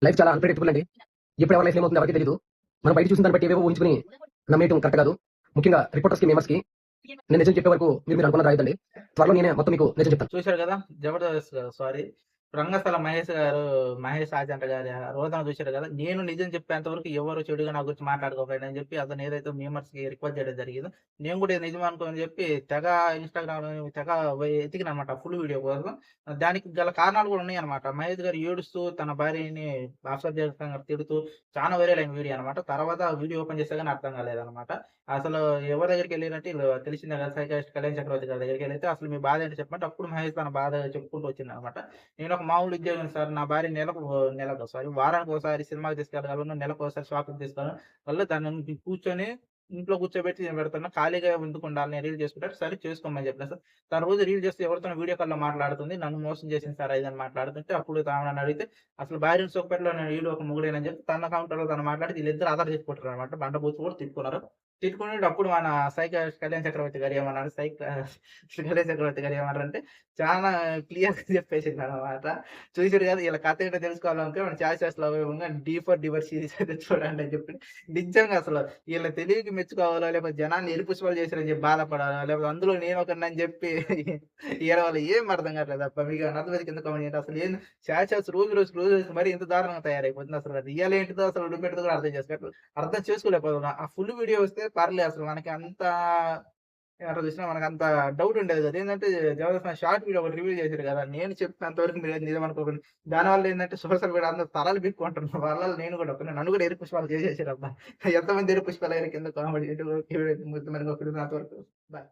Life చాలా unpredictable అండి. ఎప్పుడు ఎవరి లైఫ్‌లో ఏమవుతుందో ఎవరికీ తెలీదు. మనం బయట చూసిన దాన్ని బట్టి ఏవేవో ఊహించుకొని నమ్మేయటం కరెక్ట్ కాదు. ముఖ్యంగా రిపోర్టర్స్‌కి, మేమర్స్‌కి నేను నిజం చెప్పే వరకు మీరు అనుకున్నది రాయొద్దండి. త్వరలో నేనే మొత్తం మీకు నిజం చెప్తాను. చూసారు గదా! 'జబర్దస్త్' సారీ. రంగస్థల మహేష్ గారు, మహేష్ ఆచంట గారి రోదన చూసారు గదా! నేను నిజం చెప్పేంత వరకు ఎవరు చెడుగా నా గురించి మాట్లాడుకోకండి అని చెప్పి అతను ఏదైతే మీమర్స్‌కి రిక్వెస్ట్ చేయడం జరిగిందో, నేను కూడా ఇది నిజం అనుకోని చెప్పి తెగ ఇన్‌స్టాగ్రామ్‌లో తెగ ఎతికిననమాట ఫుల్ వీడియో కోసం. దానికి గల కారణాలు కూడా ఉన్నాయన్నమాట. మహేష్ గారు ఏడుస్తూ తన భార్యని అసభ్యకరంగా తిడుతూ చాలా వైరల్ అయిన వీడియో అనమాట. తర్వాత ఆ వీడియో ఓపెన్ చేస్తే గాని అర్థం కాలేదన్నమాట. అసలు ఎవరి దగ్గరికెళ్ళిరంటే ఈళ్ళు తెలిసిందే కదా! సైకియాట్రిస్ట్ కళ్యాణ్ చక్రవర్తి గారి దగ్గరికెళ్ళైతే అసలు మీ బాధ ఏంటో చెప్పంటే అప్పుడు మహేష్ తన బాధ చెప్పుకుంటూ వచ్చిండనమాట. నేనొక మామూలు ఉద్యోగిని సార్. నా భార్య నెలకు సారీ వారానికోసారి సినిమాకి తీసుకెళ్ళగలను. నెలకోసారి షాపింగ్‌కి తీసుకెళ్ళను. దాన్ని కూర్చొని ఇంట్లో కూర్చోబెట్టి నేను పెడుతున్నా. ఖాళీగా ఎందుకుండాలి నేను రీల్ చేసుకుంటే, సరే చేసుకోమని చెప్పిన సార్. తను రోజు రీల్ చేస్తూ ఎవరితోనో వీడియో కాల్‌లో మాట్లాడుతుంది. నన్ను మోసం చేసింది సార్ అది అని మాట్లాడుతుంటే, అప్పుడు ఆమె నన్నడిగితే అసలు భార్యను సుఖపెట్టలో ఈడు ఒక మొగుడేనని చెప్పి తన కౌంటర్‌లో తను మాట్లాడి వీళ్ళిద్దరు అదర చేసుకుంటారనమాట. బండబూతులు కూడా తిట్టుకున్నారు. తిట్టుకునేటప్పుడు మన కళ్యాణ్ చక్రవర్తి గారు ఏమన్నారు, కళ్యాణ్ చక్రవర్తి గారు ఏమన్నారంటే చాలా క్లియర్‌గా చెప్పేసిందనమాట. చూసారు కదా! ఈళ్ళ కథ ఏంటో తెలుసుకోవాలనుకుంటే మన 'చాయ్ చాయ్స్ లవ్ ఏమోగా డీ ఫర్ డివోర్స్' సీరీస్ అయితే చూడండి అని చెప్పి. నిజంగా అసలు ఈళ్ళ తెలివికి మెచ్చుకోవాలో, లేకపోతే జనాన్ని ఎరిపుష్పాలు చేశారని చెప్పి బాధపడాలా, లేకపోతే అందులో నేనొకడినని చెప్పి ఏడవాలో ఏం అర్థం కావట్లేదబ్బా! మీకేమన్నా అర్థమైతే కింద కామెంట్ చేయండి. అసలు ఏంది 'చాయ్ చాయ్స్' రోజుకి మరి ఇంత దారుణంగా తయారైపోతుంది. అసలు రియల్ ఏంటిదో అసలు డుమ్మెటిదో కూడా అర్థం చేసుకోలేకపోతున్నా. ఆ ఫుల్ వీడియో వస్తే పర్లే అసలు మనకి అంత ఎట్లా చూసినా మనకంత డౌట్ ఉండేది కదా! ఏందంటే జబర్దస్త్ షార్ట్ వీడియో ఒకటి రివీల్ చేసారు కదా! నేను చెప్పినంత వరకు మీరేది నిజం అనుకోకండి. దానివల్ల ఏందంటే సోషల్ మీడియా అందరూ తలలు పీక్కుంటున్నారు. వాళ్ళలో నేను కూడా ఒకడిని. నన్ను కూడా ఎరుపుష్పాలు చేసేసారబ్బా! ఎంతమంది ఎరుపుష్పాలయ్యారో కింద కామెంట్ చేయండి. ఓకే. అంతవరకు బాయ్.